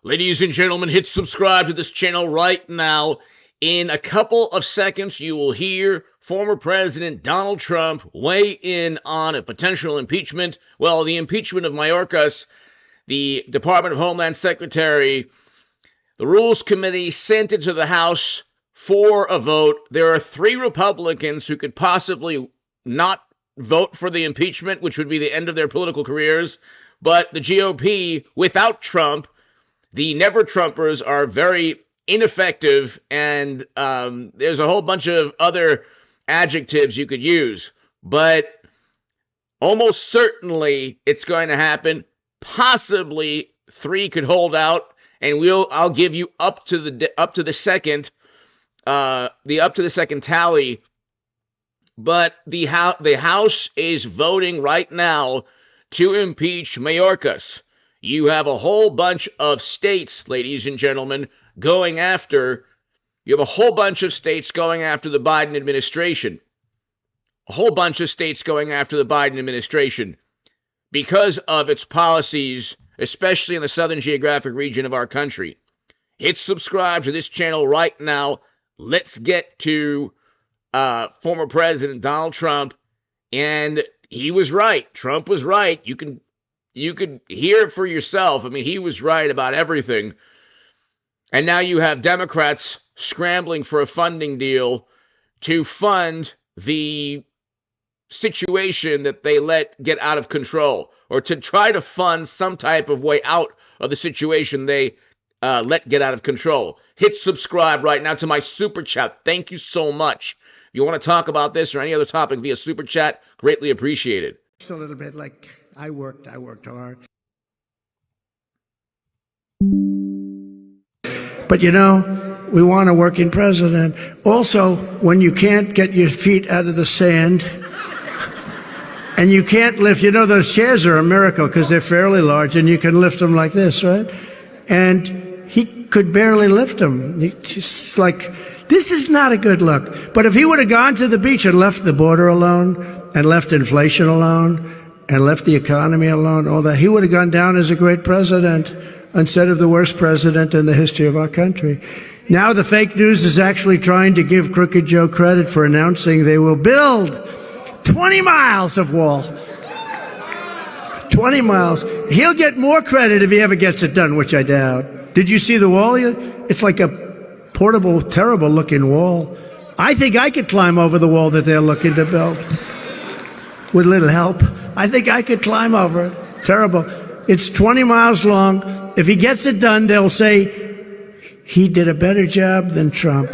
Ladies and gentlemen, hit subscribe to this channel right now. In a couple of seconds, you will hear former President Donald Trump weigh in on a potential impeachment. Well, the impeachment of Mayorkas, the Department of Homeland Secretary. The Rules Committee sent it to the House for a vote. There are 3 Republicans who could possibly not vote for the impeachment, which would be the end of their political careers. But the GOP, without Trump, the never-Trumpers, are very ineffective, and there's a whole bunch of other adjectives you could use. But almost certainly it's going to happen. Possibly 3 could hold out, and I'll give you up to the second tally. But the House is voting right now to impeach Mayorkas. You have a whole bunch of states, ladies and gentlemen, going after. You have a whole bunch of states going after the Biden administration. A whole bunch of states going after the Biden administration because of its policies, especially in the southern geographic region of our country. Hit subscribe to this channel right now. Let's get to former President Donald Trump. And he was right. Trump was right. You could hear it for yourself. I mean, he was right about everything. And now you have Democrats scrambling for a funding deal to fund the situation that they let get out of control, or to try to fund some type of way out of the situation they let get out of control. Hit subscribe right now to my super chat. Thank you so much. If you want to talk about this or any other topic via super chat, greatly appreciated. It's a little bit like I worked hard. But you know, we want a working president. Also, when you can't get your feet out of the sand and you can't lift, you know, those chairs are a miracle because they're fairly large and you can lift them like this, right? And he could barely lift them. Just like, this is not a good look. But if he would have gone to the beach and left the border alone and left inflation alone and left the economy alone, all that, he would have gone down as a great president instead of the worst president in the history of our country. Now the fake news is actually trying to give Crooked Joe credit for announcing they will build 20 miles of wall. 20 miles. He'll get more credit if he ever gets it done, which I doubt. Did you see the wall? It's like a portable, terrible looking wall. I think I could climb over the wall that they're looking to build with a little help. I think I could climb over it. Terrible. It's 20 miles long. If he gets it done, they'll say he did a better job than Trump.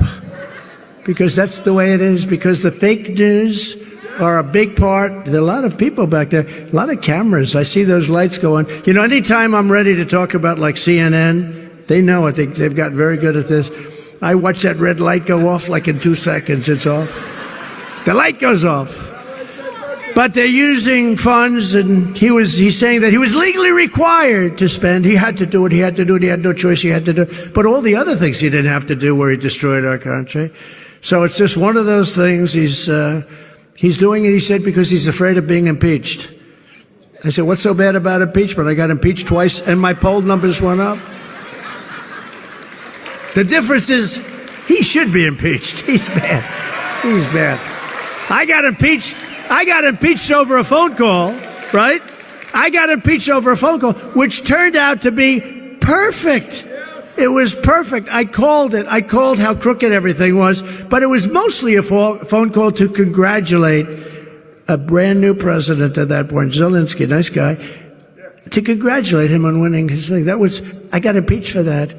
Because that's the way it is. Because the fake news are a big part. There are a lot of people back there, a lot of cameras. I see those lights going. You know, anytime I'm ready to talk about like CNN, they know it. They've got very good at this. I watch that red light go off like in 2 seconds. It's off. The light goes off. But they're using funds, and he's saying that he was legally required to spend. He had to do it. He had to do it. He had no choice. He had to do it. But all the other things he didn't have to do where he destroyed our country. So it's just one of those things. He's doing it, he said, because he's afraid of being impeached. I said, what's so bad about impeachment? I got impeached twice, and my poll numbers went up. The difference is he should be impeached. He's bad. He's bad. I got impeached over a phone call, right? I got impeached over a phone call, which turned out to be perfect. It was perfect. I called it. I called how crooked everything was, but it was mostly a phone call to congratulate a brand new president at that point, Zelensky, nice guy, to congratulate him on winning his thing. I got impeached for that.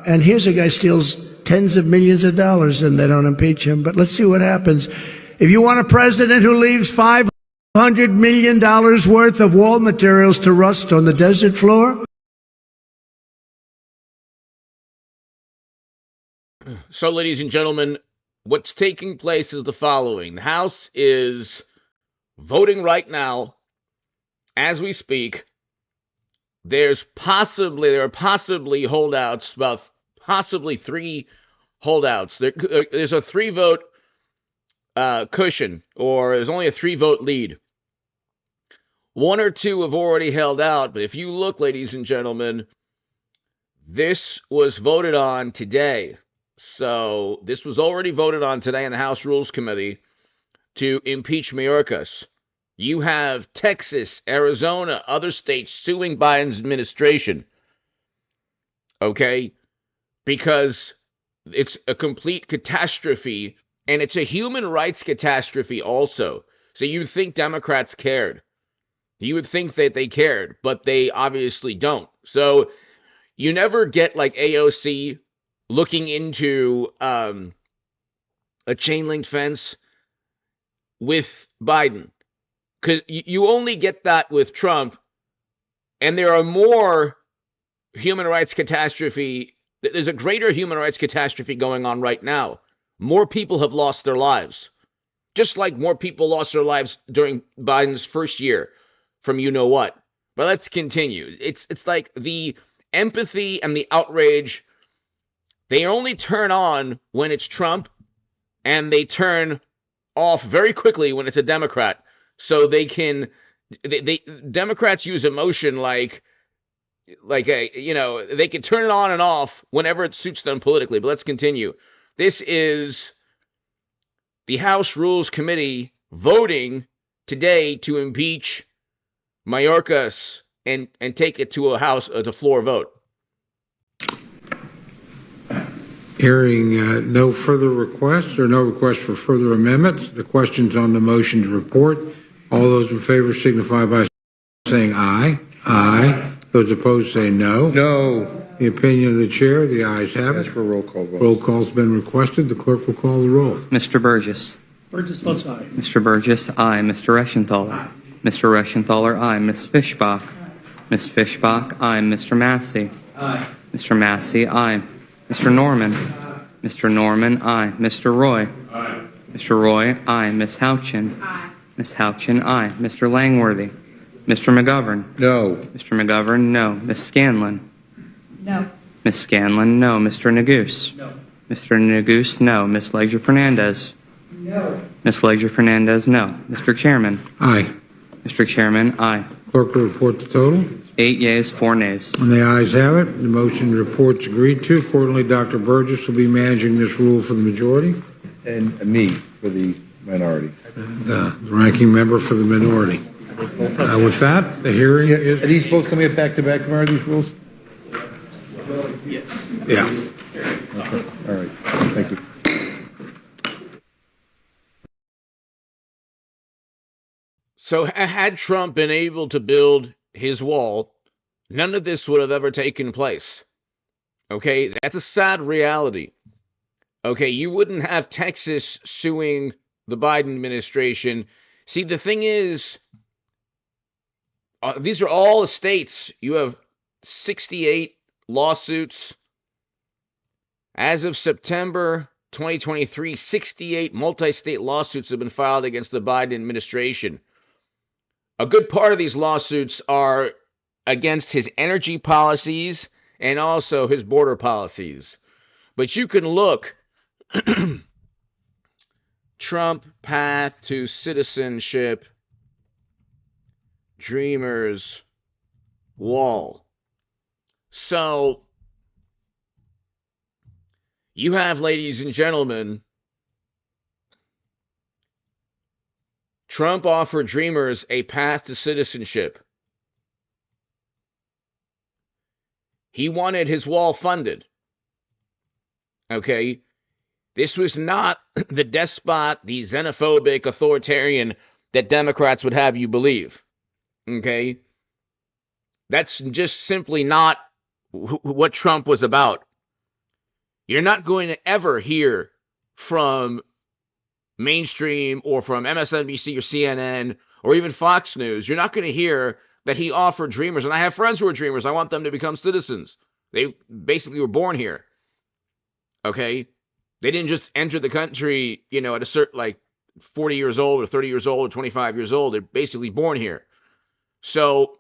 And here's a guy steals tens of millions of dollars and they don't impeach him. But let's see what happens. If you want a president who leaves $500 million worth of wall materials to rust on the desert floor. So, ladies and gentlemen, what's taking place is the following. The House is voting right now as we speak. There are possibly holdouts, about possibly 3 holdouts. There's a 3-vote cushion, or there's only a 3-vote lead. 1 or 2 have already held out, but if you look, ladies and gentlemen, This was voted on today. So this was already voted on today in the House Rules Committee to impeach Mayorkas. You have Texas, Arizona, other states suing Biden's administration. Okay? Because it's a complete catastrophe, and it's a human rights catastrophe also. So you'd think Democrats cared. You would think that they cared, but they obviously don't. So you never get like AOC looking into a chain link fence with Biden, because you only get that with Trump, and there are more human rights catastrophe. There's a greater human rights catastrophe going on right now. More people have lost their lives, just like more people lost their lives during Biden's first year from you know what. But let's continue. It's like the empathy and the outrage, they only turn on when it's Trump, and they turn off very quickly when it's a Democrat. So they Democrats use emotion like they can turn it on and off whenever it suits them politically. But let's continue. This is the House Rules Committee voting today to impeach Mayorkas and take it to a floor vote. Hearing no further requests or no requests for further amendments, the questions on the motion to report. All those in favor signify by saying aye. Aye. Those opposed say no. No. The opinion of the chair, the ayes have it. That's for a roll call vote. Roll call's been requested. The clerk will call the roll. Mr. Burgess. Burgess votes aye. Mr. Burgess, aye. Mr. Reschenthaler. Aye. Mr. Reschenthaler, aye. Ms. Fischbach. Ms. Fischbach, aye. Mr. Massey. Aye. Mr. Massey, aye. Mr. Norman. Mr. Norman, aye. Mr. Roy. Aye. Mr. Roy, aye. Ms. Houchin. Aye. Ms. Houchin, aye. Mr. Langworthy. Mr. McGovern. No. Mr. McGovern, no. Ms. Scanlon. No. Ms. Scanlon, no. Mr. Neguse. No. Mr. Neguse, no. Ms. Leisure Fernandez. No. Ms. Leisure Fernandez, no. Mr. Chairman. Aye. Mr. Chairman, aye. Clerk will report the total. 8 yeas, 4 nays. And the ayes have it. The motion report's agreed to. Accordingly, Dr. Burgess will be managing this rule for the majority. And me for the minority. And the ranking member for the minority. With that, the hearing is... Are these both coming back to back tomorrow, these rules? Yeah. Okay. All right. Thank you. So had Trump been able to build his wall, none of this would have ever taken place. Okay, that's a sad reality. Okay, you wouldn't have Texas suing the Biden administration. See, the thing is, these are all the states. You have 68 lawsuits. As of September 2023, 68 multi-state lawsuits have been filed against the Biden administration. A good part of these lawsuits are against his energy policies and also his border policies. But you can look, Trump path to citizenship, Dreamers wall. So you have, ladies and gentlemen, Trump offered Dreamers a path to citizenship. He wanted his wall funded. Okay? This was not the despot, the xenophobic authoritarian that Democrats would have you believe. Okay? That's just simply not what Trump was about. You're not going to ever hear from mainstream or from MSNBC or CNN or even Fox News. You're not going to hear that he offered Dreamers. And I have friends who are Dreamers. I want them to become citizens. They basically were born here. Okay? They didn't just enter the country, at a certain, like 40 years old or 30 years old or 25 years old. They're basically born here. So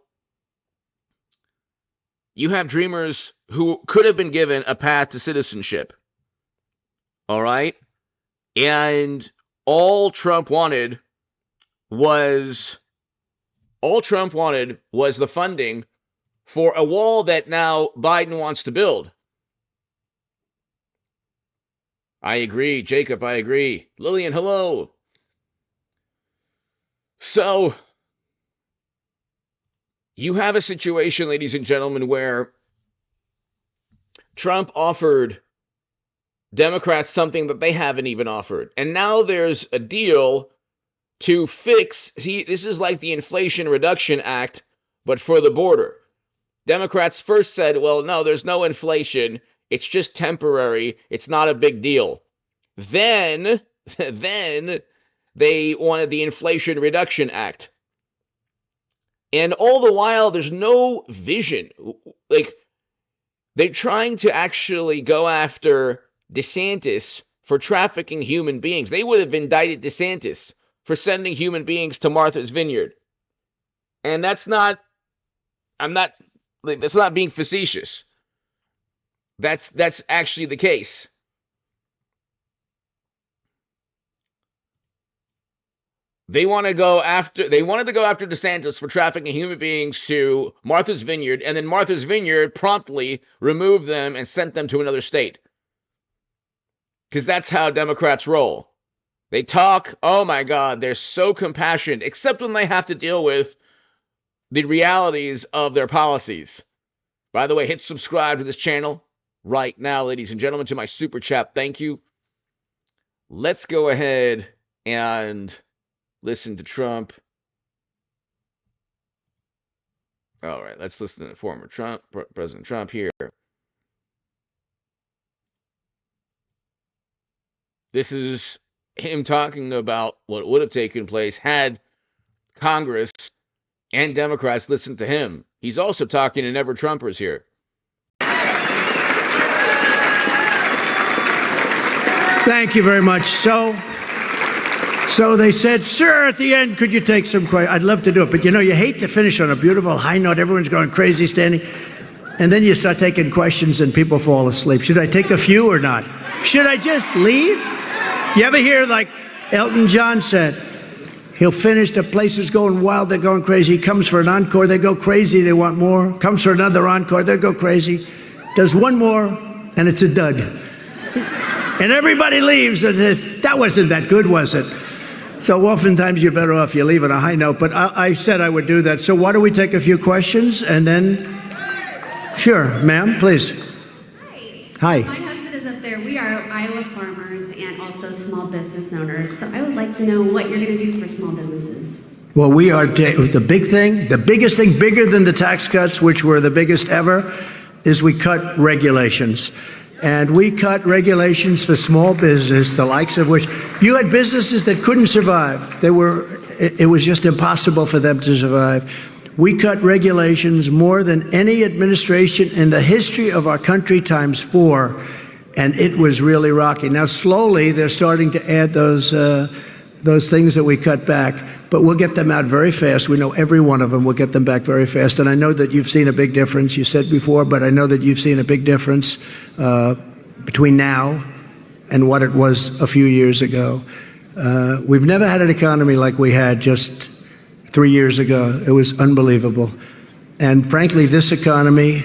you have Dreamers who could have been given a path to citizenship. All right? And all Trump wanted was the funding for a wall that now Biden wants to build. I agree. Jacob, I agree. Lillian, hello. So, you have a situation, ladies and gentlemen, where Trump offered Democrats something that they haven't even offered. And now there's a deal to fix. See, this is like the Inflation Reduction Act, but for the border. Democrats first said, well, no, there's no inflation. It's just temporary. It's not a big deal. Then they wanted the Inflation Reduction Act. And all the while, there's no vision. Like, they're trying to actually go after DeSantis for trafficking human beings. They would have indicted DeSantis for sending human beings to Martha's Vineyard. And that's not being facetious. That's actually the case. They wanted to go after DeSantis for trafficking human beings to Martha's Vineyard, and then Martha's Vineyard promptly removed them and sent them to another state. Because that's how Democrats roll. They talk, oh my God, they're so compassionate, except when they have to deal with the realities of their policies. By the way, hit subscribe to this channel right now, ladies and gentlemen, to my super chat. Thank you. Let's go ahead and listen to Trump. All right, let's listen to former President Trump here. This is him talking about what would have taken place had Congress and Democrats listened to him. He's also talking to Never Trumpers here. Thank you very much. So they said, sir, at the end, could you take some questions? I'd love to do it, but you know, you hate to finish on a beautiful high note. Everyone's going crazy standing. And then you start taking questions and people fall asleep. Should I take a few or not? Should I just leave? You ever hear like Elton John said, he'll finish, the place is going wild, they're going crazy. He comes for an encore, they go crazy, they want more. Comes for another encore, they go crazy. Does one more, and it's a dud. And everybody leaves and says, that wasn't that good, was it? So oftentimes you're better off you leave on a high note, but I said I would do that. So why don't we take a few questions and then, sure, ma'am, please. Hi. Hi. My husband is up there. We are Iowa farmers and also small business owners. So I would like to know what you're going to do for small businesses. Well, we are, the biggest thing, bigger than the tax cuts, which were the biggest ever, is we cut regulations. And we cut regulations for small business, the likes of which you had businesses that couldn't survive. It was just impossible for them to survive. We cut regulations more than any administration in the history of our country times 4, and it was really rocky. Now, slowly, they're starting to add those things that we cut back, but we'll get them out very fast. We know every one of them. We'll get them back very fast. And I know that you've seen a big difference. You said before, but I know that you've seen a big difference between now and what it was a few years ago. We've never had an economy like we had just 3 years ago. It was unbelievable. And frankly, this economy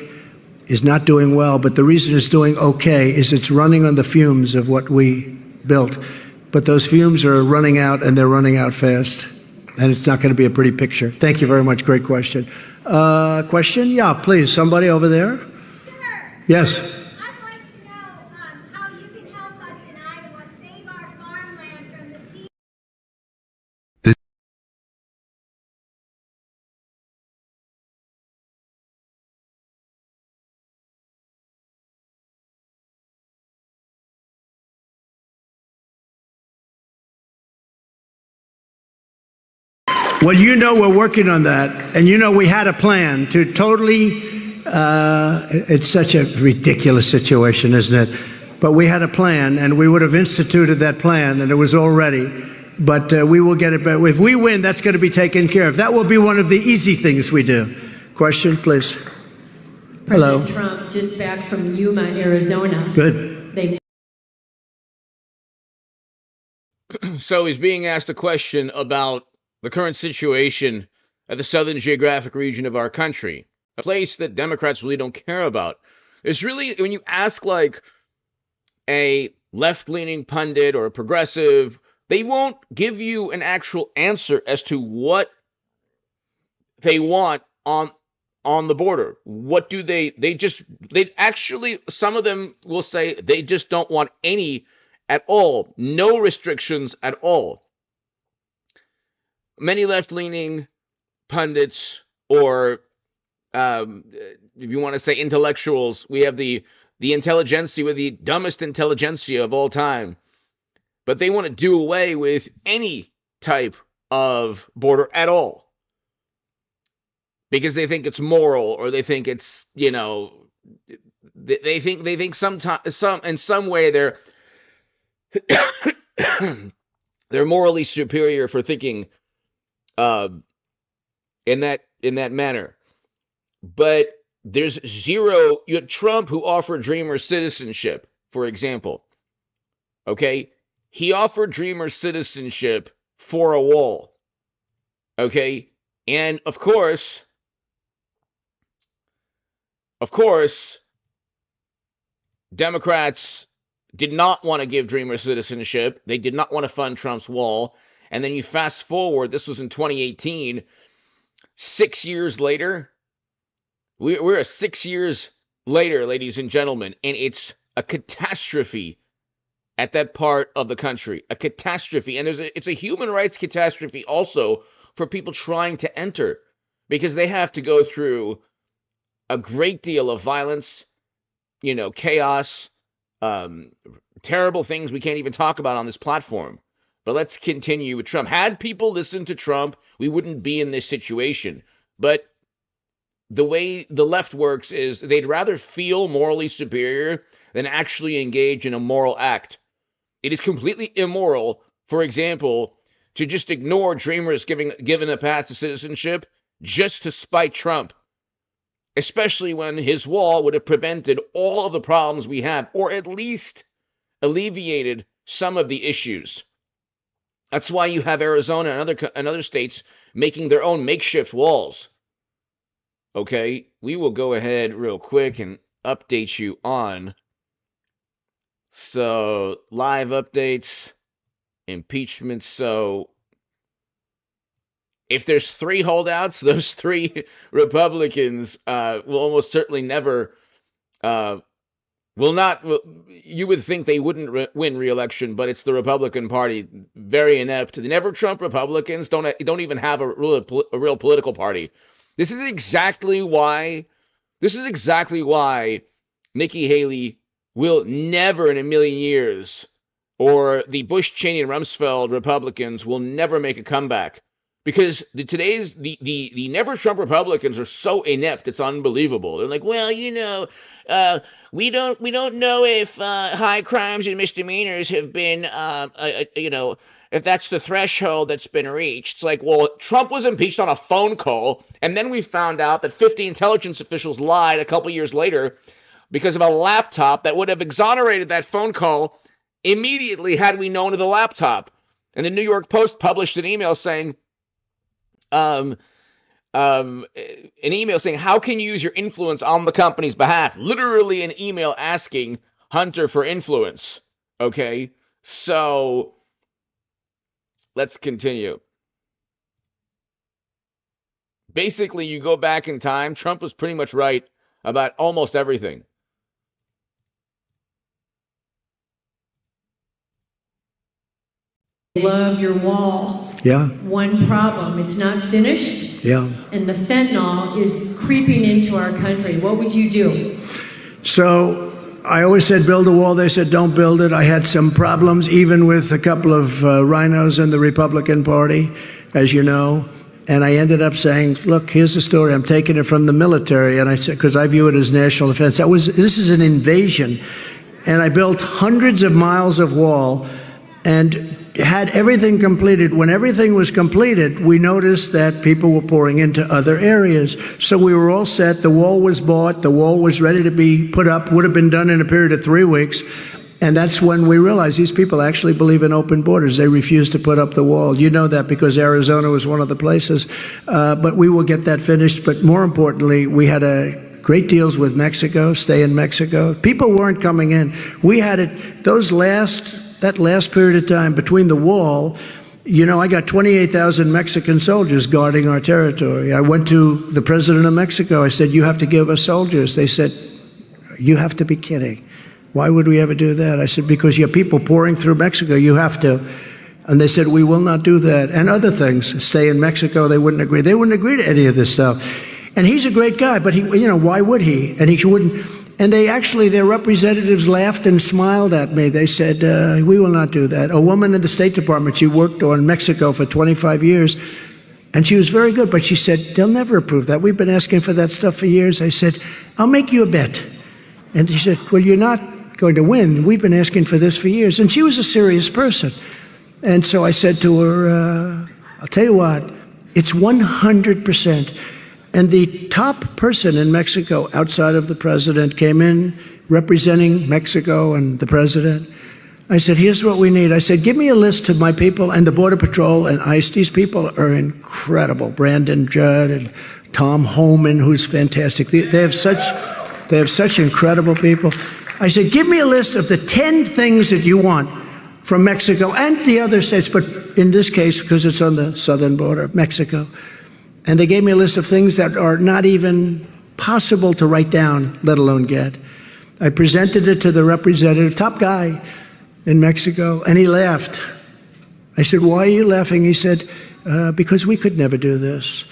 is not doing well, but the reason it's doing okay is it's running on the fumes of what we built. But those fumes are running out, and they're running out fast. And it's not going to be a pretty picture. Thank you very much. Great question. Question? Yeah, please. Somebody over there? Sir. Yes. I'd like to know how you can help us in Iowa save our farmland from the sea. Well, you know we're working on that, and you know we had a plan to totally, it's such a ridiculous situation, isn't it? But we had a plan, and we would have instituted that plan, and it was all ready. But we will get it back. If we win, that's going to be taken care of. That will be one of the easy things we do. Question, please. Hello. President Trump, just back from Yuma, Arizona. Good. They So he's being asked a question about the current situation at the southern geographic region of our country. a place that Democrats really don't care about. It's really, when you ask like a left-leaning pundit or a progressive, they won't give you an actual answer as to what they want on the border. What do they actually, some of them will say they just don't want any at all, no restrictions at all. Many left-leaning pundits, or if you want to say intellectuals, we have the intelligentsia, with the dumbest intelligentsia of all time, but they want to do away with any type of border at all because they think it's moral, or they think it's, you know, they think in some way they're they're morally superior for thinking in that manner. But there's zero. You had Trump, who offered Dreamer citizenship, for example. Okay, he offered Dreamer citizenship for a wall. Okay, and of course, Democrats did not want to give Dreamer citizenship. They did not want to fund Trump's wall. And then you fast forward, this was in 2018, 6 years later. We're 6 years later, ladies and gentlemen, and it's a catastrophe at that part of the country. A catastrophe. And it's a human rights catastrophe also for people trying to enter, because they have to go through a great deal of violence, you know, chaos, terrible things we can't even talk about on this platform. But let's continue with Trump. Had people listened to Trump, we wouldn't be in this situation. But the way the left works is they'd rather feel morally superior than actually engage in a moral act. It is completely immoral, for example, to just ignore Dreamers given a path to citizenship just to spite Trump, especially when his wall would have prevented all of the problems we have, or at least alleviated some of the issues. That's why you have Arizona and other states making their own makeshift walls. Okay, we will go ahead real quick and update you on. So, live updates, impeachment. So, if there's 3 holdouts, those 3 Republicans will almost certainly never, you would think they wouldn't win re-election, but it's the Republican Party, very inept. The Never Trump Republicans don't even have a real political party. This is exactly why Nikki Haley will never in a million years, or the Bush, Cheney, and Rumsfeld Republicans will never make a comeback. Because the Never Trump Republicans are so inept, it's unbelievable. They're like, well, you know, we don't know if high crimes and misdemeanors have been, you know, if that's the threshold that's been reached. It's like, well, Trump was impeached on a phone call, and then we found out that 50 intelligence officials lied a couple years later because of a laptop that would have exonerated that phone call immediately had we known of the laptop. And the New York Post published an email saying, how can you use your influence on the company's behalf? Literally an email asking Hunter for influence. Okay, so let's continue. Basically, you go back in time, Trump was pretty much right about almost everything. Love your wall. Yeah. One problem, it's not finished. Yeah. And the fentanyl is creeping into our country. What would you do? So I always said build a wall. They said don't build it. I had some problems even with a couple of rhinos in the Republican Party, as you know. And I ended up saying, look, here's the story. I'm taking it from the military. And I said, because I view it as national defense. This is an invasion. And I built hundreds of miles of wall and had everything completed. When everything was completed, we noticed that people were pouring into other areas. So we were all set. The wall was bought. The wall was ready to be put up, would have been done in a period of 3 weeks. And that's when we realized these people actually believe in open borders. They refuse to put up the wall. You know that because Arizona was one of the places. But we will get that finished. But more importantly, we had great deals with Mexico, stay in Mexico. People weren't coming in. We had it, that last period of time between the wall, you know, I got 28,000 Mexican soldiers guarding our territory. I went to the president of Mexico. I said, you have to give us soldiers. They said, you have to be kidding. Why would we ever do that? I said, because you have people pouring through Mexico. You have to. And they said, we will not do that. And other things, stay in Mexico, they wouldn't agree. They wouldn't agree to any of this stuff. And he's a great guy, but he, you know, why would he? And he wouldn't. And they actually, their representatives laughed and smiled at me. They said, we will not do that. A woman in the State Department, she worked on Mexico for 25 years, and she was very good, but she said, they'll never approve that. We've been asking for that stuff for years. I said, I'll make you a bet. And she said, well, you're not going to win. We've been asking for this for years. And she was a serious person. And so I said to her, I'll tell you what, it's 100%. And the top person in Mexico outside of the president came in representing Mexico and the president. I said, here's what we need. I said, give me a list of my people and the Border Patrol and ICE. These people are incredible. Brandon Judd and Tom Homan, who's fantastic. They have such incredible people. I said, give me a list of the 10 things that you want from Mexico and the other states, but in this case, because it's on the southern border of Mexico. And they gave me a list of things that are not even possible to write down, let alone get. I presented it to the representative, top guy in Mexico, and he laughed. I said, why are you laughing? He said, because we could never do this.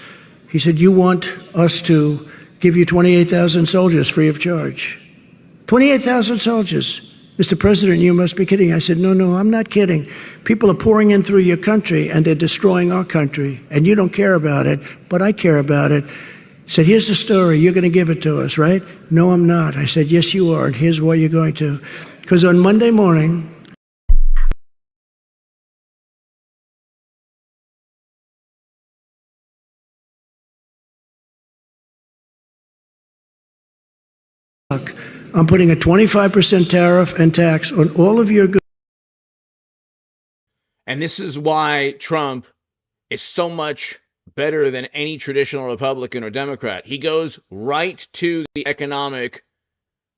He said, you want us to give you 28,000 soldiers free of charge. 28,000 soldiers. Mr. President, you must be kidding. I said, no, I'm not kidding. People are pouring in through your country, and they're destroying our country, and you don't care about it, but I care about it. He said, here's the story. You're going to give it to us, right? No, I'm not. I said, yes, you are, and here's why you're going to. Because on Monday morning, I'm putting a 25% tariff and tax on all of your goods. And this is why Trump is so much better than any traditional Republican or Democrat. He goes right to the economic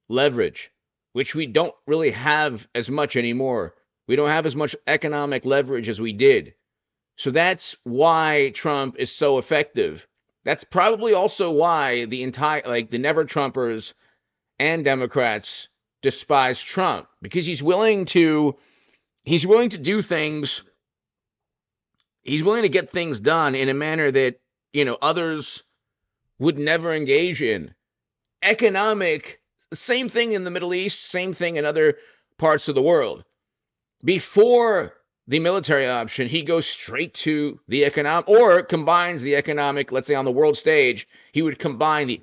leverage, which we don't really have as much anymore. We don't have as much economic leverage as we did. So that's why Trump is so effective. That's probably also why the Never Trumpers and Democrats despise Trump, because he's willing to do things. He's willing to get things done in a manner that, others would never engage in. Economic, same thing in the Middle East, same thing in other parts of the world. Before the military option, he goes straight to the economic, or combines the economic, let's say on the world stage, he would combine the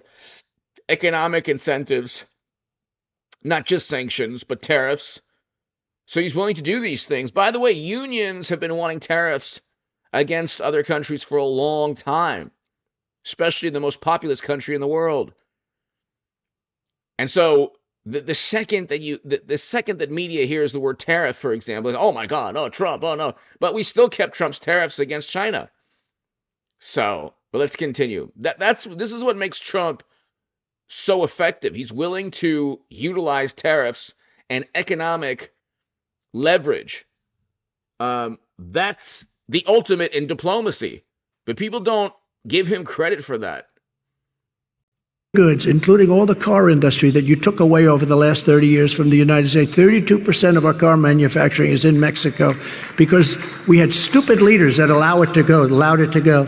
economic incentives, not just sanctions, but tariffs. So he's willing to do these things. By the way, unions have been wanting tariffs against other countries for a long time, especially the most populous country in the world. And so the second that media hears the word tariff, for example, oh my God, oh Trump, oh no, but we still kept Trump's tariffs against China. So, but let's continue. This is what makes Trump so effective. He's willing to utilize tariffs and economic leverage. That's the ultimate in diplomacy, but people don't give him credit for that. Goods, including all the car industry that you took away over the last 30 years from the United States. 32% of our car manufacturing is in Mexico because we had stupid leaders that allowed it to go.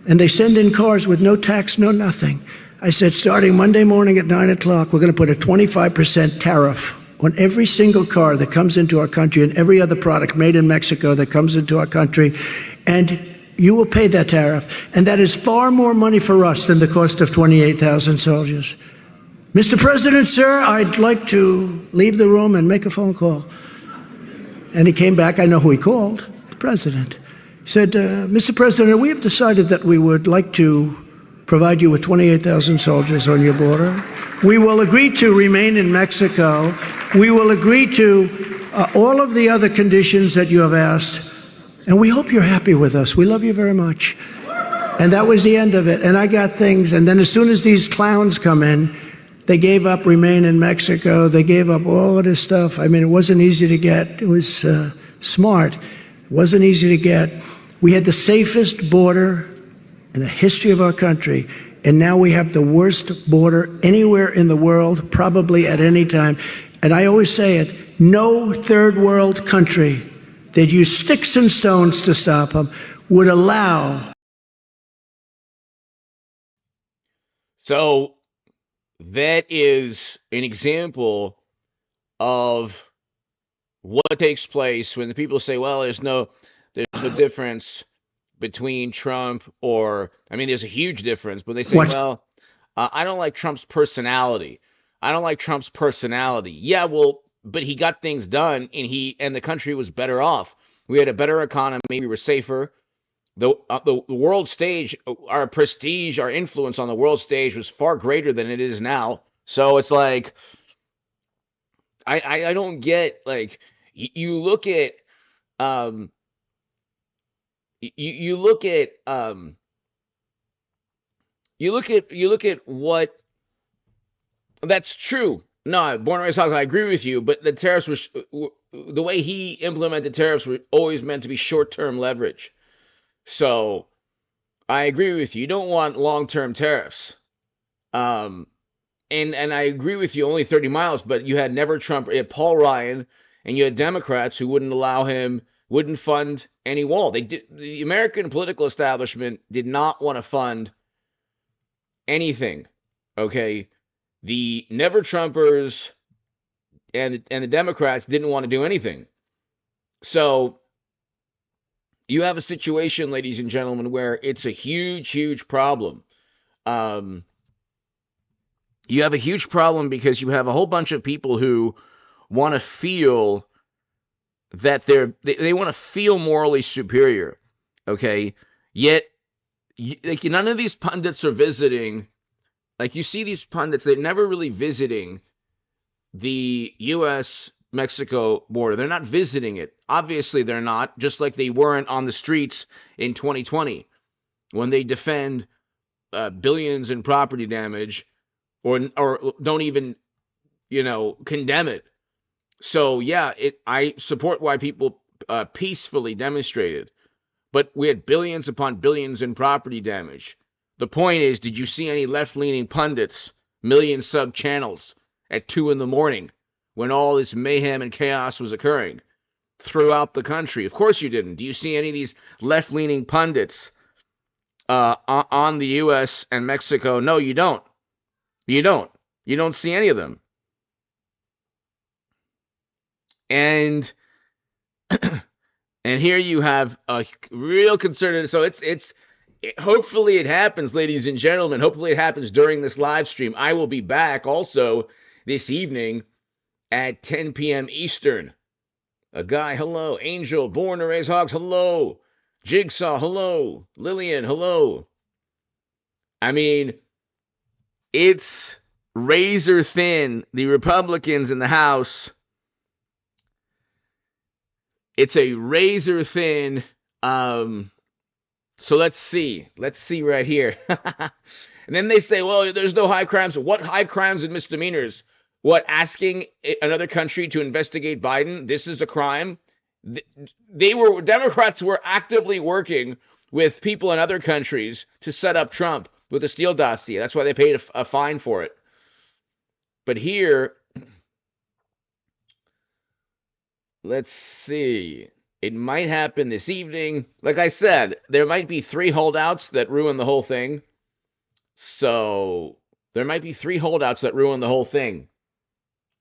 And they send in cars with no tax, no nothing. I said, starting Monday morning at 9 o'clock, we're going to put a 25% tariff on every single car that comes into our country and every other product made in Mexico that comes into our country. And you will pay that tariff. And that is far more money for us than the cost of 28,000 soldiers. Mr. President, sir, I'd like to leave the room and make a phone call. And he came back. I know who he called, the president. He said, Mr. President, we have decided that we would like to provide you with 28,000 soldiers on your border. We will agree to remain in Mexico. We will agree to all of the other conditions that you have asked, and we hope you're happy with us. We love you very much. And that was the end of it. And I got things, and then as soon as these clowns come in, they gave up Remain in Mexico. They gave up all of this stuff. I mean, it wasn't easy to get. It was smart. It wasn't easy to get. We had the safest border in the history of our country, and now we have the worst border anywhere in the world, probably at any time. And I always say it, no third world country that used sticks and stones to stop them would allow. So that is an example of what takes place when the people say, well, there's no difference between Trump there's a huge difference, but they say, well, I don't like Trump's personality. I don't like Trump's personality. Yeah, well, but he got things done, and the country was better off. We had a better economy. We were safer. The world stage, our prestige, our influence on the world stage was far greater than it is now. So it's like, I don't get, like, you look at you look at what. That's true. No, born and raised house, I agree with you, but the tariffs the way he implemented tariffs were always meant to be short-term leverage. So I agree with you. You don't want long-term tariffs. And I agree with you, only 30 miles, but you had never Trump, you had Paul Ryan, and you had Democrats who wouldn't fund any wall. The American political establishment did not want to fund anything. Okay. The never Trumpers and the Democrats didn't want to do anything. So you have a situation, ladies and gentlemen, where it's a huge, huge problem. You have a huge problem because you have a whole bunch of people who want to feel that they want to feel morally superior. Okay. Yet, like, none of these pundits are visiting. Like, you see these pundits, they're never really visiting the U.S.-Mexico border. They're not visiting it. Obviously, they're not, just like they weren't on the streets in 2020 when they defend billions in property damage or don't even, condemn it. So, yeah, I support why people peacefully demonstrated. But we had billions upon billions in property damage. The point is, did you see any left-leaning pundits, million sub-channels at 2 a.m. when all this mayhem and chaos was occurring throughout the country? Of course you didn't. Do you see any of these left-leaning pundits on the U.S. and Mexico? No, you don't. You don't. You don't see any of them. And and here you have a real conservative. So it's hopefully it happens, ladies and gentlemen. Hopefully it happens during this live stream. I will be back also this evening at 10 p.m. Eastern. A guy, hello. Angel, born to raise hogs, hello. Jigsaw, hello. Lillian, hello. I mean, it's razor thin. The Republicans in the House, it's a razor thin. So let's see right here. And then they say, well, there's no high crimes. What high crimes and misdemeanors? What, asking another country to investigate Biden? This is a crime. Democrats were actively working with people in other countries to set up Trump with the Steele dossier. That's why they paid a fine for it. But here, let's see. It might happen this evening. Like I said, there might be 3 holdouts that ruin the whole thing. So there might be 3 holdouts that ruin the whole thing.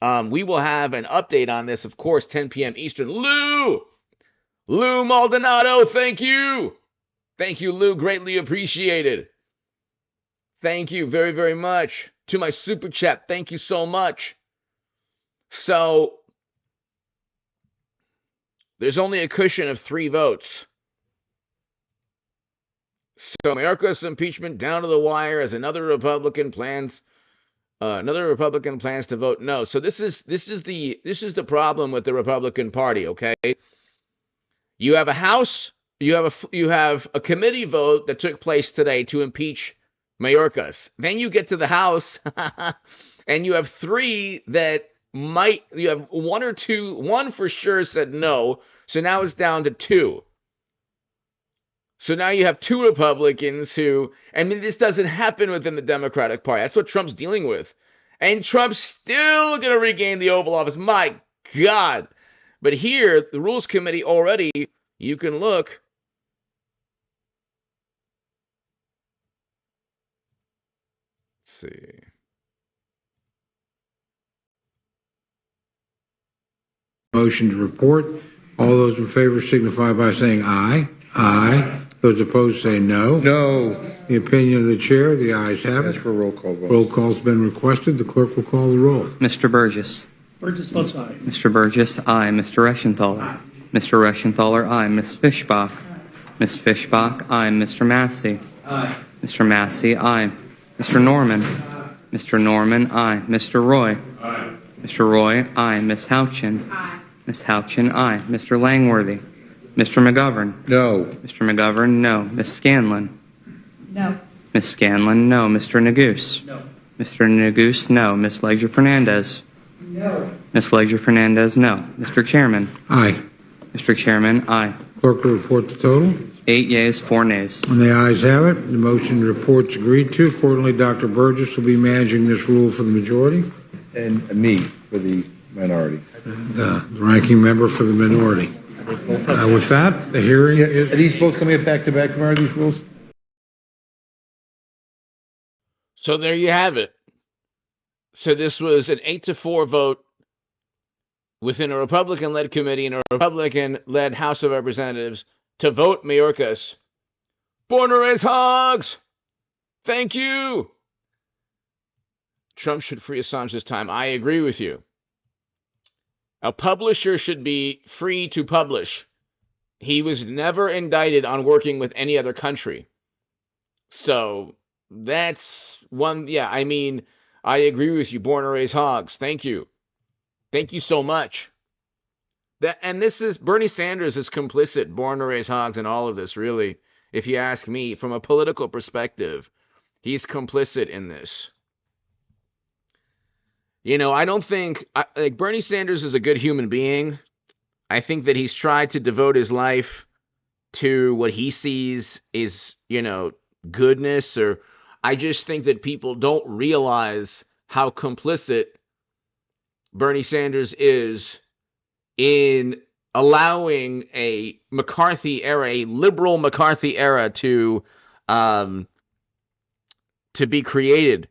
We will have an update on this, of course, 10 p.m. Eastern. Lou Maldonado, thank you. Thank you, Lou. Greatly appreciated. Thank you very, very much. To my super chat, thank you so much. So there's only a cushion of 3 votes. So Mayorkas impeachment down to the wire as another Republican plans Another Republican plans to vote no. So this is the problem with the Republican Party. Okay, you have a House, you have a committee vote that took place today to impeach Mayorkas. Then you get to the House, and you have three that you have one or two, one for sure said no. So now it's down to two. So now you have two Republicans who, I mean, this doesn't happen within the Democratic Party. That's what Trump's dealing with. And Trump's still going to regain the Oval Office. My God. But here, the Rules Committee already, you can look. Let's see. Motion to report. All those in favor signify by saying aye. Aye. Those opposed say no. No. The opinion of the chair, the ayes have Ask it. for a roll call vote. Roll call's been requested. The clerk will call the roll. Mr. Burgess. Burgess votes aye. Mr. Burgess, aye. Mr. Reschenthaler. Mr. Reschenthaler, aye. Ms. Fishbach. Ms. Fishbach, aye. Mr. Massey. Aye. Mr. Massey, aye. Mr. Norman. Mr. Norman, aye. Mr. Roy. Aye. Mr. Roy, aye. Ms. Houchin. Aye. Ms. Houchin, aye. Mr. Langworthy. Mr. McGovern. No. Mr. McGovern, no. Ms. Scanlon. No. Ms. Scanlon, no. Mr. Neguse. No. Mr. Neguse, no. Ms. Leisure Fernandez. No. Ms. Leisure Fernandez, no. Mr. Chairman. Aye. Mr. Chairman, aye. Clerk will report the total. 8 yeas, 4 nays. And the ayes have it. The motion report's agreed to. Accordingly, Dr. Burgess will be managing this rule for the majority, And me for the minority. and the ranking member for the minority. With that, the hearing Are is... these both coming up back-to-back, Mary, these rules? So there you have it. So this was an 8-4 vote within a Republican-led committee and a Republican-led House of Representatives to vote Mayorkas. Born to raise hogs! Thank you! Trump should free Assange this time. I agree with you. A publisher should be free to publish. He was never indicted on working with any other country. So that's one, yeah, I mean, I agree with you. Born to raise hogs. Thank you. Thank you so much. And this is, Bernie Sanders is complicit, born to raise hogs in all of this, really. If you ask me, from a political perspective, he's complicit in this. You know, I don't think, like, Bernie Sanders is a good human being. I think that he's tried to devote his life to what he sees is, you know, goodness, or I just think that people don't realize how complicit Bernie Sanders is in allowing a McCarthy era, a liberal McCarthy era to be created.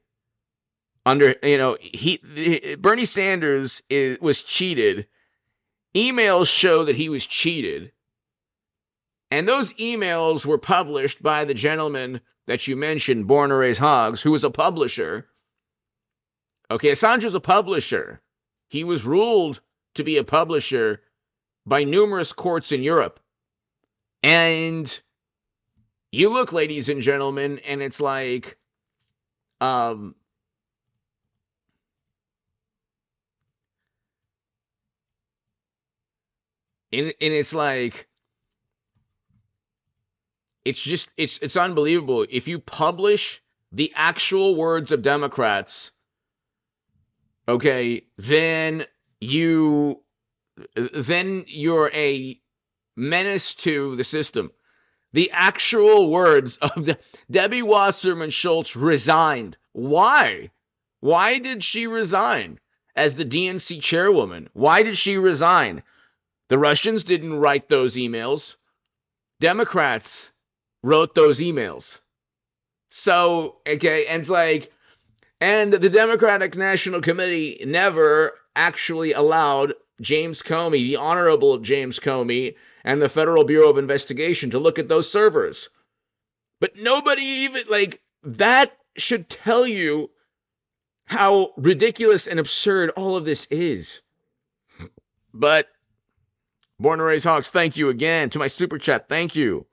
Under, you know, Bernie Sanders was cheated. Emails show that he was cheated. And those emails were published by the gentleman that you mentioned, Born to Raise Hogs, who was a publisher. Okay, Assange was a publisher. He was ruled to be a publisher by numerous courts in Europe. And you look, ladies and gentlemen, and it's like, and it's like, it's just, it's unbelievable. If you publish the actual words of Democrats, okay, then you're a menace to the system. The actual words of Debbie Wasserman Schultz resigned. Why? Why did she resign as the DNC chairwoman? Why did she resign? The Russians didn't write those emails. Democrats wrote those emails. So, okay, and it's like, and the Democratic National Committee never actually allowed James Comey, the Honorable James Comey, and the Federal Bureau of Investigation to look at those servers. But nobody even, like, that should tell you how ridiculous and absurd all of this is. But Born to Raise Hogs, thank you again. To my super chat, thank you.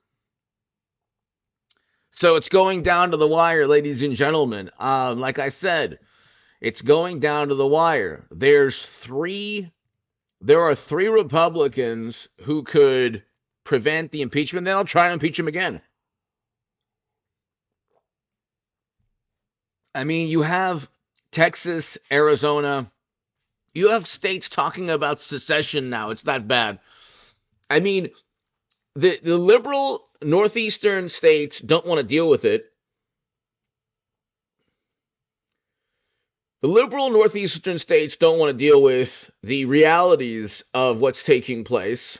So it's going down to the wire, ladies and gentlemen. Like I said, It's going down to the wire. There are 3 Republicans who could prevent the impeachment. Then they'll try to impeach him again. I mean, you have Texas, Arizona. You have states talking about secession now. It's that bad. I mean, the liberal northeastern states don't want to deal with it. The liberal northeastern states don't want to deal with the realities of what's taking place.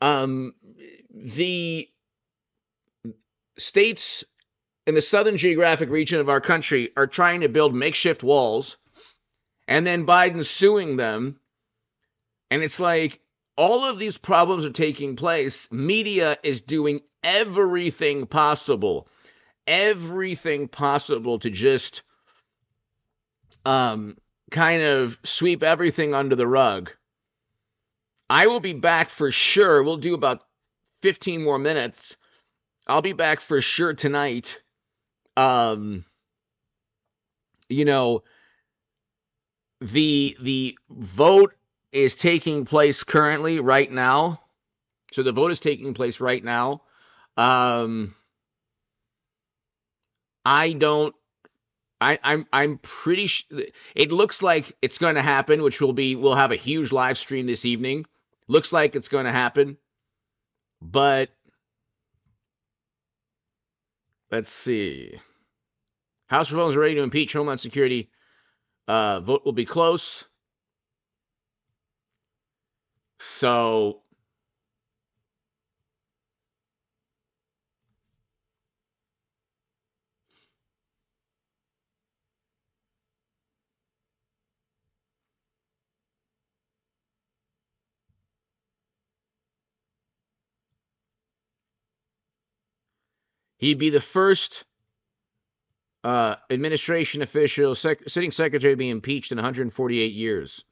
The states in the southern geographic region of our country are trying to build makeshift walls, and then Biden's suing them. And it's like all of these problems are taking place. Media is doing everything possible to just kind of sweep everything under the rug. I will be back for sure. We'll do about 15 more minutes. I'll be back for sure tonight. You know, the vote is taking place currently right now. So the vote is taking place right now. I'm pretty sure it looks like it's going to happen, which we'll have a huge live stream this evening. Looks like it's going to happen. But let's see. House Republicans are ready to impeach Homeland Security. Vote will be close. So he'd be the first administration official, sitting secretary to be impeached in 148 years.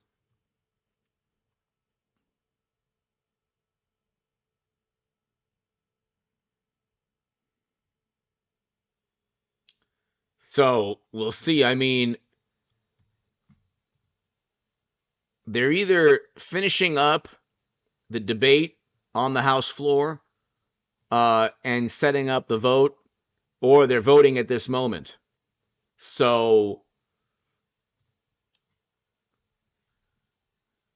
So we'll see. I mean, they're either finishing up the debate on the House floor and setting up the vote, or they're voting at this moment. So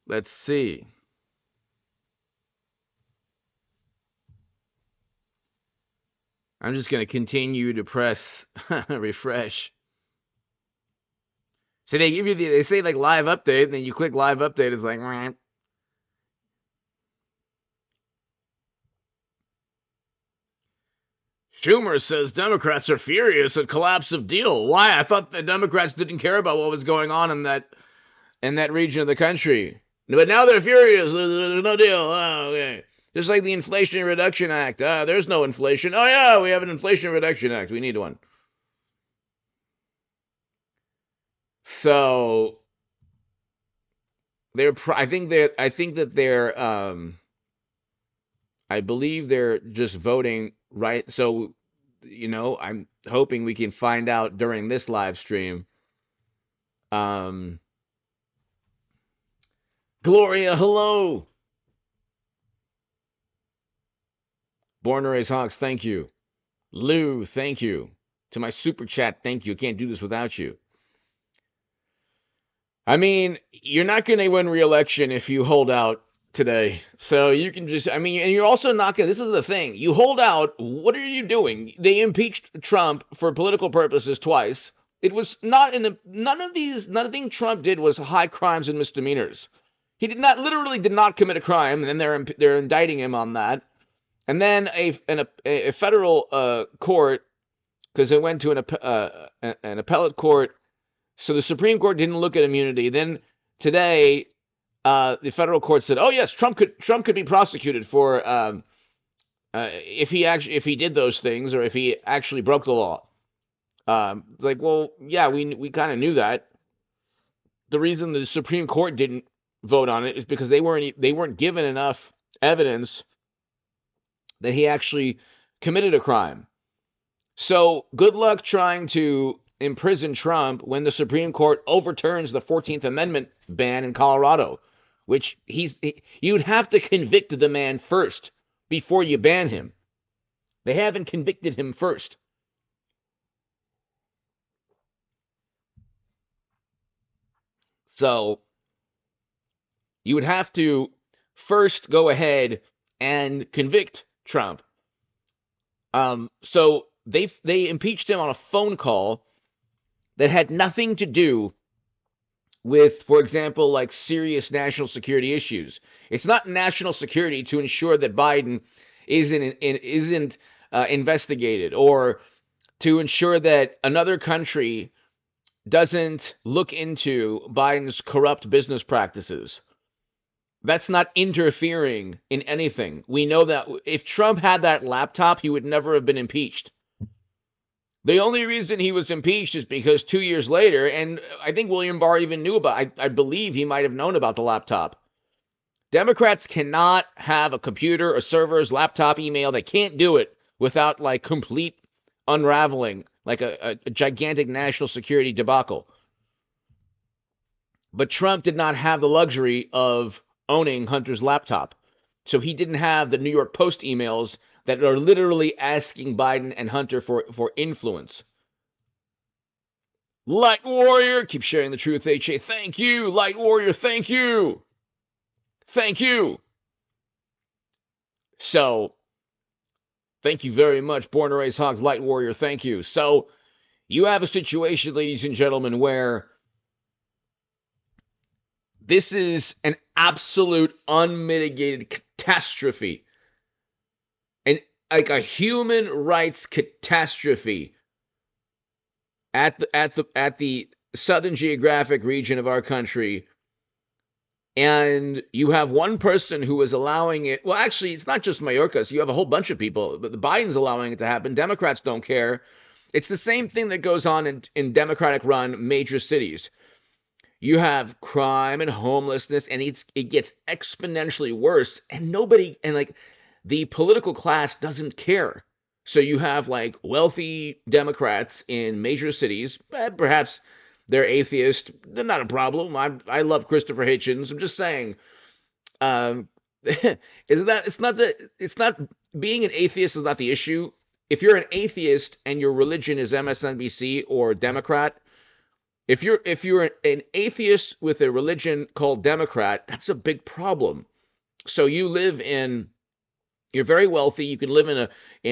let's see. I'm just going to continue to press refresh. So they give you they say like live update, and then you click live update. It's like, meh. Schumer says Democrats are furious at collapse of deal. Why? I thought the Democrats didn't care about what was going on in that region of the country. But now they're furious. There's no deal. Oh, okay. Just like the Inflation Reduction Act. There's no inflation. Oh, yeah, we have an Inflation Reduction Act. We need one. So I believe they're just voting right. So, I'm hoping we can find out during this live stream. Gloria, hello. Born to Raise Hawks, thank you. Lou, thank you. To my super chat, thank you. Can't do this without you. I mean, you're not going to win re-election if you hold out today. So you can just, and you're also not going to, this is the thing. You hold out, what are you doing? They impeached Trump for political purposes twice. It was nothing Trump did was high crimes and misdemeanors. He literally did not commit a crime, and then they're indicting him on that. And then a federal court, because it went to an appellate court, so the Supreme Court didn't look at immunity. Then today, the federal court said, "Oh yes, Trump could be prosecuted for if he did those things, or if he actually broke the law." It's like, well, yeah, we kind of knew that. The reason the Supreme Court didn't vote on it is because they weren't given enough evidence that he actually committed a crime. So good luck trying to imprison Trump when the Supreme Court overturns the 14th Amendment ban in Colorado, which you'd have to convict the man first before you ban him. They haven't convicted him first. So you would have to first go ahead and convict Trump. So they impeached him on a phone call that had nothing to do with, for example, like serious national security issues. It's not national security to ensure that Biden isn't investigated, or to ensure that another country doesn't look into Biden's corrupt business practices. That's not interfering in anything. We know that if Trump had that laptop, he would never have been impeached. The only reason he was impeached is because 2 years later, and I think William Barr even knew about, I believe he might have known about the laptop. Democrats cannot have a computer, a server's laptop, email. They can't do it without like complete unraveling, like a gigantic national security debacle. But Trump did not have the luxury of owning Hunter's laptop. So he didn't have the New York Post emails that are literally asking Biden and Hunter for influence. Light Warrior, keep sharing the truth, HA. Thank you. Light Warrior, thank you. Thank you. So, thank you very much. Born to Raise Hogs, Light Warrior, thank you. So, you have a situation, ladies and gentlemen, where this is an absolute unmitigated catastrophe. And like a human rights catastrophe at the southern geographic region of our country. And you have one person who is allowing it. Well, actually, it's not just Mayorkas. You have a whole bunch of people. But Biden's allowing it to happen. Democrats don't care. It's the same thing that goes on in Democratic-run major cities. You have crime and homelessness, and it gets exponentially worse. And the political class doesn't care. So you have like wealthy Democrats in major cities, perhaps they're atheist. They're not a problem. I love Christopher Hitchens. I'm just saying, it's not being an atheist is not the issue. If you're an atheist and your religion is MSNBC or Democrat, if you're an atheist with a religion called Democrat, that's a big problem. So you're very wealthy. You can live in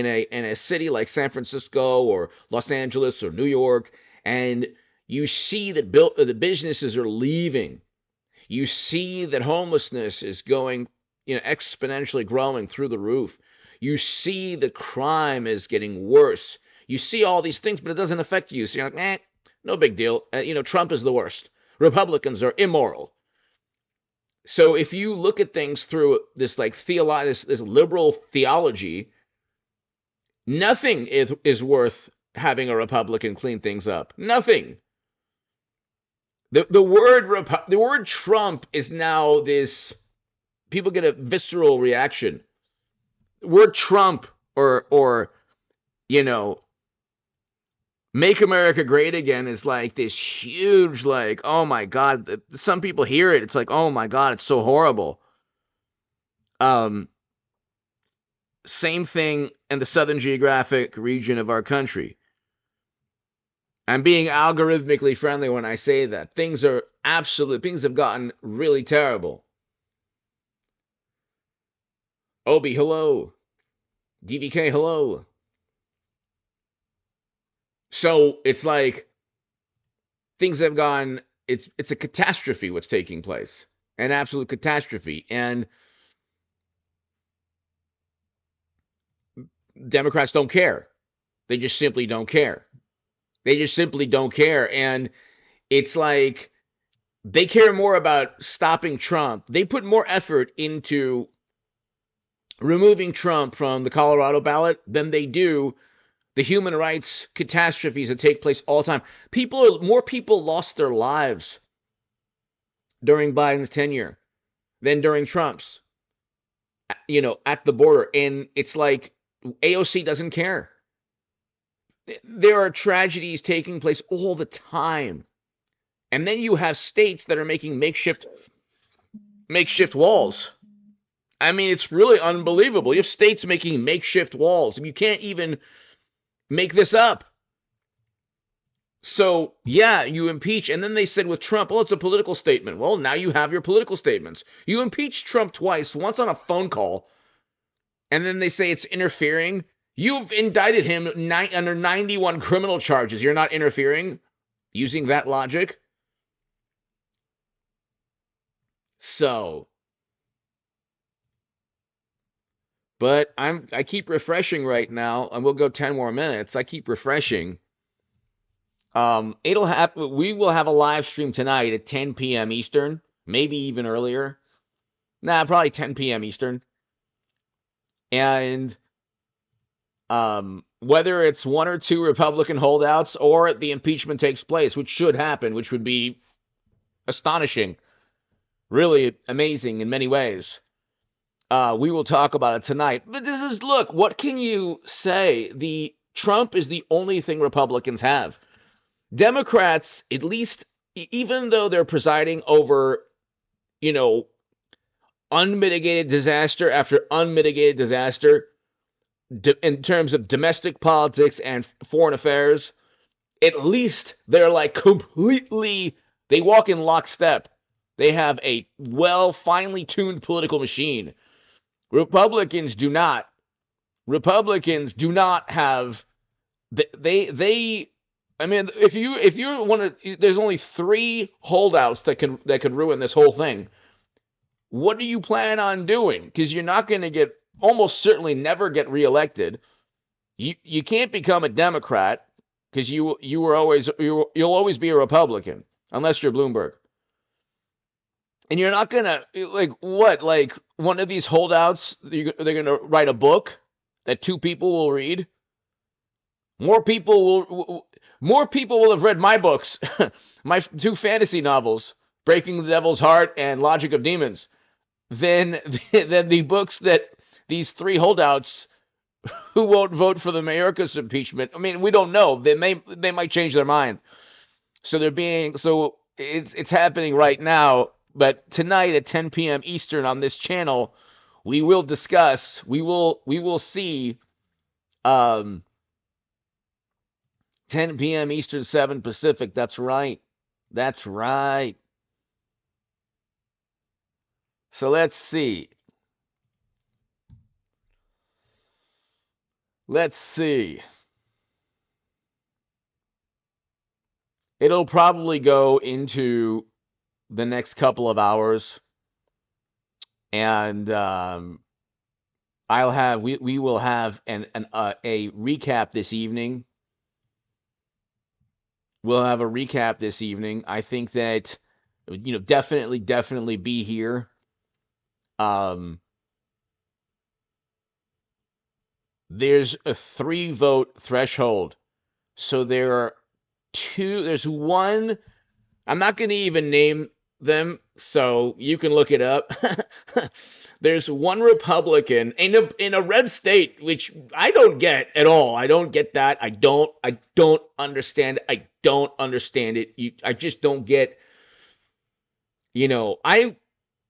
a city like San Francisco or Los Angeles or New York, and you see that the businesses are leaving. You see that homelessness is going, exponentially growing through the roof. You see the crime is getting worse. You see all these things, but it doesn't affect you. So you're like, no big deal. Trump is the worst. Republicans are immoral. So if you look at things through this this liberal theology, nothing is worth having a Republican clean things up. Nothing. The word Trump is now this. People get a visceral reaction. The word Trump or Make America Great Again is like this huge, oh my God. Some people hear it. It's like, oh my God, it's so horrible. Same thing in the southern geographic region of our country. I'm being algorithmically friendly when I say that. Things have gotten really terrible. Obi, hello. DVK, hello. So it's like things have gone, it's a catastrophe what's taking place, an absolute catastrophe. And Democrats don't care. They just simply don't care. They just simply don't care. And it's like they care more about stopping Trump. They put more effort into removing Trump from the Colorado ballot than they do the human rights catastrophes that take place all the time. More people lost their lives during Biden's tenure than during Trump's, at the border. And it's like AOC doesn't care. There are tragedies taking place all the time. And then you have states that are making makeshift walls. I mean, it's really unbelievable. You have states making makeshift walls. You can't even make this up. So, yeah, you impeach. And then they said with Trump, oh, it's a political statement. Well, now you have your political statements. You impeached Trump twice, once on a phone call, and then they say it's interfering. You've indicted him under 91 criminal charges. You're not interfering using that logic? So, but I keep refreshing right now, and we'll go 10 more minutes. I keep refreshing. We will have a live stream tonight at 10 p.m. Eastern, maybe even earlier. Nah, probably 10 p.m. Eastern. And whether it's one or two Republican holdouts or the impeachment takes place, which should happen, which would be astonishing, really amazing in many ways. We will talk about it tonight. But look, what can you say? Trump is the only thing Republicans have. Democrats, at least, even though they're presiding over, unmitigated disaster after unmitigated disaster, in terms of domestic politics and foreign affairs, at least they're like completely, they walk in lockstep. They have a finely tuned political machine. Republicans do not. Republicans do not have, I mean, if you want to, there's only 3 holdouts that can ruin this whole thing. What do you plan on doing? Because you're not going to almost certainly never get reelected. You can't become a Democrat because you'll always be a Republican unless you're Bloomberg. And you're not gonna one of these holdouts. They're gonna write a book that 2 people will read. More people will have read my books, my 2 fantasy novels, Breaking the Devil's Heart and Logic of Demons, than the books that these 3 holdouts who won't vote for the Mayorkas impeachment. I mean, we don't know. They might change their mind. So it's happening right now. But tonight at 10 p.m. Eastern on this channel, we will discuss. We will see. 10 p.m. Eastern, 7 Pacific. That's right. That's right. So let's see. Let's see. It'll probably go into the next couple of hours, and we will have a recap this evening. We'll have a recap this evening. I think that definitely be here. There's a 3-vote threshold, so there's 1. I'm not going to even name them, so you can look it up. There's 1 Republican in a red state, which I don't get at all. I don't get that. I don't understand. I don't understand it. I just don't get.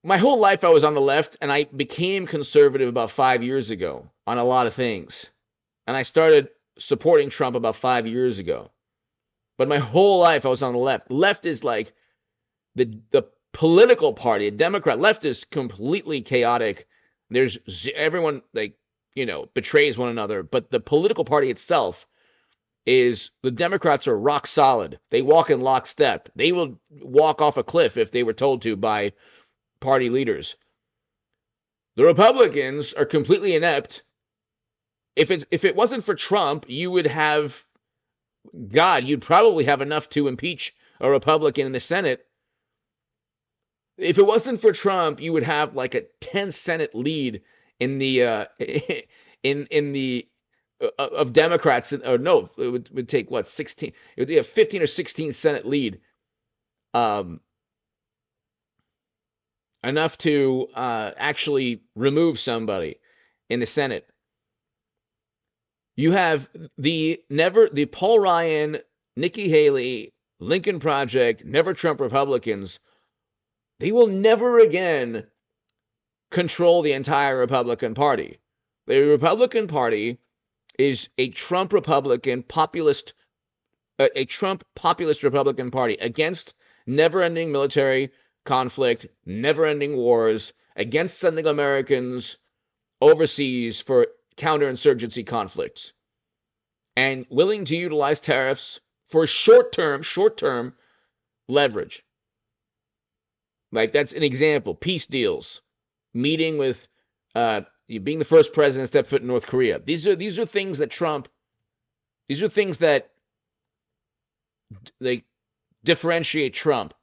My whole life I was on the left, and I became conservative about 5 years ago on a lot of things, and I started supporting Trump about 5 years ago. But my whole life I was on the left. Left is like the political party. A Democrat. Left is completely chaotic. There's everyone betrays one another. But the political party itself is, the Democrats are rock solid. They walk in lockstep. They will walk off a cliff if they were told to by party leaders. The Republicans are completely inept. If it wasn't for Trump, you would have, you'd probably have enough to impeach a Republican in the Senate. If it wasn't for Trump, you would have like a 10 Senate lead in the of Democrats. Or no, it would take 16? It would be a 15 or 16 Senate lead. Enough to actually remove somebody in the Senate. You have the Paul Ryan, Nikki Haley, Lincoln Project, Never Trump Republicans. They will never again control the entire Republican Party. The Republican Party is a Trump populist Republican Party against never-ending military conflict, never-ending wars, against sending Americans overseas for counterinsurgency conflicts, and willing to utilize tariffs for short-term leverage. Like, that's an example. Peace deals, meeting with, being the first president to step foot in North Korea. These are things that Trump. These are things that they differentiate Trump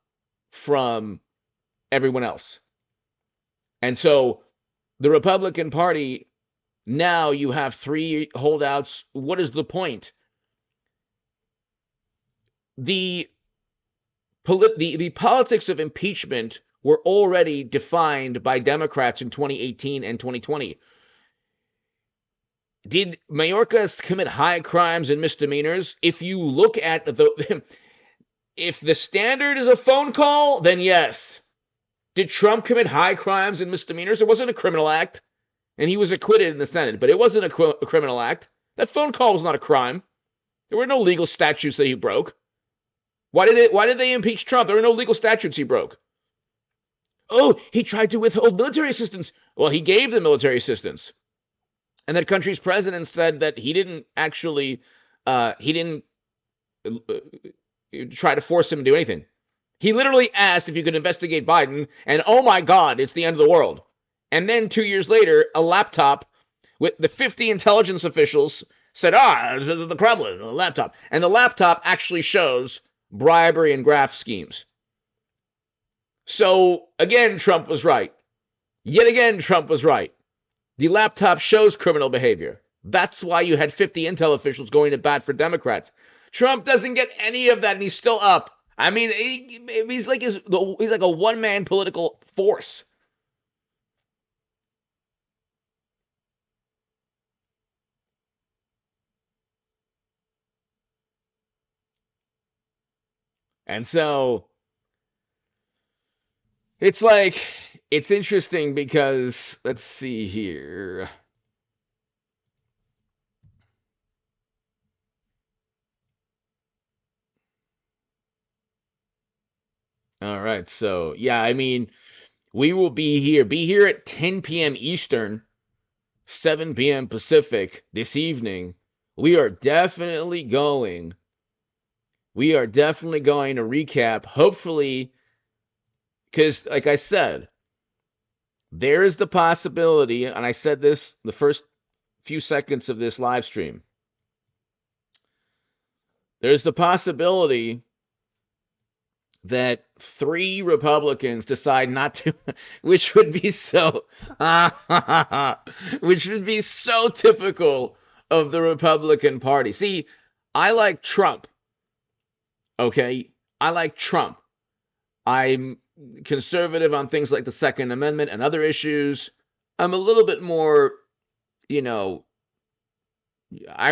from everyone else. And so the Republican Party, now you have three holdouts. What is the point? The politics of impeachment were already defined by Democrats in 2018 and 2020. Did Mayorkas commit high crimes and misdemeanors? If you look at if the standard is a phone call, then yes. Did Trump commit high crimes and misdemeanors? It wasn't a criminal act, and he was acquitted in the Senate, but it wasn't a criminal act. That phone call was not a crime. There were no legal statutes that he broke. Why did they impeach Trump? There were no legal statutes he broke. Oh, he tried to withhold military assistance. Well, he gave the military assistance. And that country's president said that he didn't actually, he didn't try to force him to do anything. He literally asked if you could investigate Biden, and oh my God, it's the end of the world. And then 2 years later, a laptop with the 50 intelligence officials said, this is the Kremlin, a laptop. And the laptop actually shows bribery and graft schemes. So, again, Trump was right. Yet again, Trump was right. The laptop shows criminal behavior. That's why you had 50 intel officials going to bat for Democrats. Trump doesn't get any of that, and he's still up. I mean, he's like a one-man political force. And so it's like, it's interesting because, let's see here. All right, so yeah, I mean, we will be here at 10 p.m. Eastern, 7 p.m. Pacific this evening. We are definitely going to recap, hopefully, because like I said, there is the possibility, and I said this the first few seconds of this live stream, there's the possibility that 3 Republicans decide not to, which would be so typical of the Republican Party. See, I like Trump. Okay? I like Trump. I'm conservative on things like the Second Amendment and other issues. I'm a little bit more, I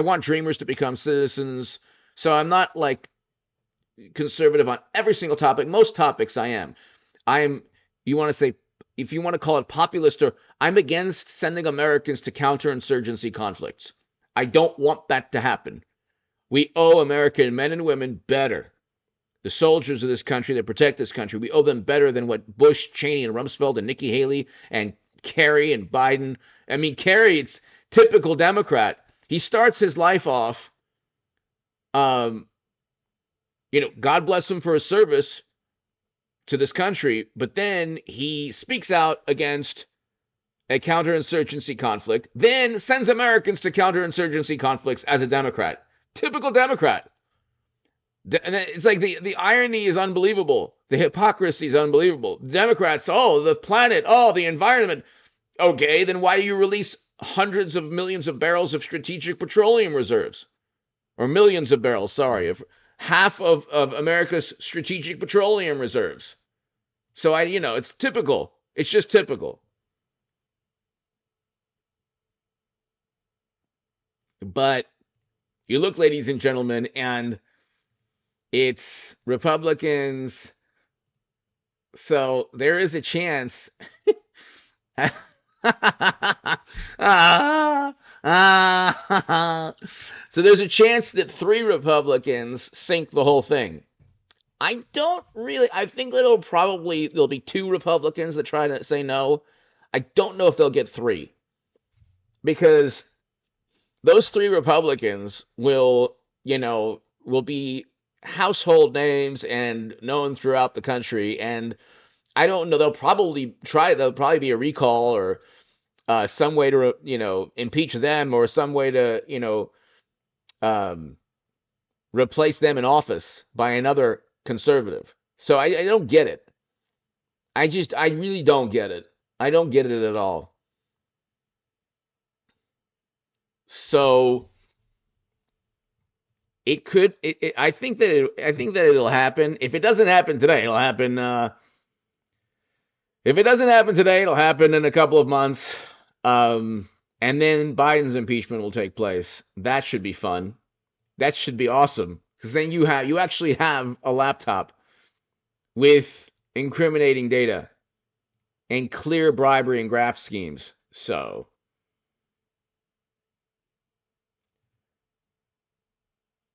want dreamers to become citizens. So I'm not like conservative on every single topic. Most topics I am. You want to say, if you want to call it populist, or I'm against sending Americans to counterinsurgency conflicts. I don't want that to happen. We owe American men and women better. The soldiers of this country that protect this country, we owe them better than what Bush, Cheney, and Rumsfeld, and Nikki Haley, and Kerry, and Biden. I mean, Kerry, it's typical Democrat. He starts his life off, God bless him for his service to this country, but then he speaks out against a counterinsurgency conflict, then sends Americans to counterinsurgency conflicts as a Democrat. Typical Democrat. And it's like the irony is unbelievable. The hypocrisy is unbelievable. Democrats, the planet, the environment. Okay, then why do you release hundreds of millions of barrels of strategic petroleum reserves? Or millions of barrels, sorry. Half of America's strategic petroleum reserves. So it's typical. It's just typical. But you look, ladies and gentlemen, and it's Republicans. So there is a chance. So there's a chance that 3 Republicans sink the whole thing. I think there'll be 2 Republicans that try to say no. I don't know if they'll get 3, because those 3 Republicans will be household names and known throughout the country. And I don't know, there'll probably be a recall, or some way to, impeach them, or some way to, replace them in office by another conservative. So I don't get it. I really don't get it. I don't get it at all. So it could. I think that it'll happen. If it doesn't happen today, it'll happen. If it doesn't happen today, it'll happen in a couple of months. And then Biden's impeachment will take place. That should be fun. That should be awesome, because then you actually have a laptop with incriminating data and clear bribery and graft schemes. So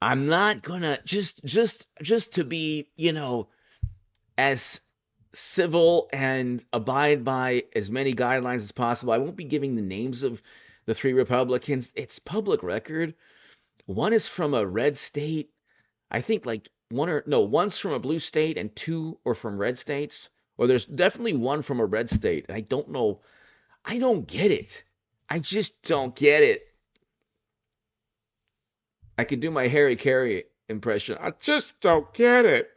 I'm not gonna just to be, as civil and abide by as many guidelines as possible. I won't be giving the names of the 3 Republicans. It's public record. One is from a red state. I think one's from a blue state and 2 are from red states. Or there's definitely one from a red state. And I don't know. I don't get it. I just don't get it. I could do my Harry Carey impression. I just don't get it.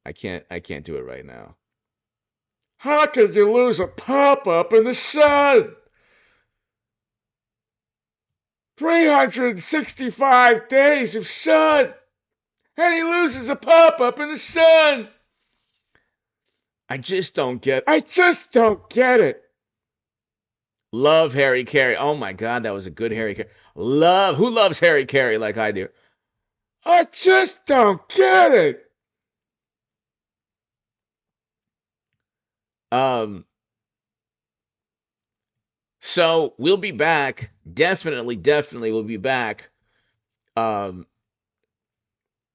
I can't do it right now. How could you lose a pop-up in the sun? 365 days of sun, and he loses a pop-up in the sun. I just don't get it. Love Harry Carey. Oh my God, that was a good Harry Carey. Who loves Harry Carey like I do? I just don't get it. So we'll be back. Definitely we'll be back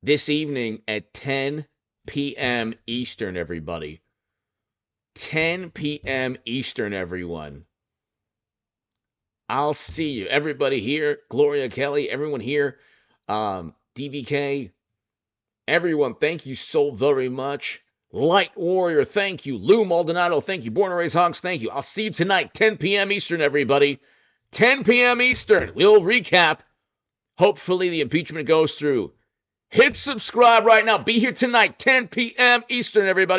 this evening at 10 p.m. Eastern, everybody. 10 p.m. Eastern, everyone. I'll see you. Everybody here, Gloria Kelly, everyone here, DVK, everyone, thank you so very much. Light Warrior, thank you. Lou Maldonado, thank you. Born and Raised Honks, thank you. I'll see you tonight, 10 p.m. Eastern, everybody. 10 p.m. Eastern. We'll recap. Hopefully the impeachment goes through. Hit subscribe right now. Be here tonight, 10 p.m. Eastern, everybody.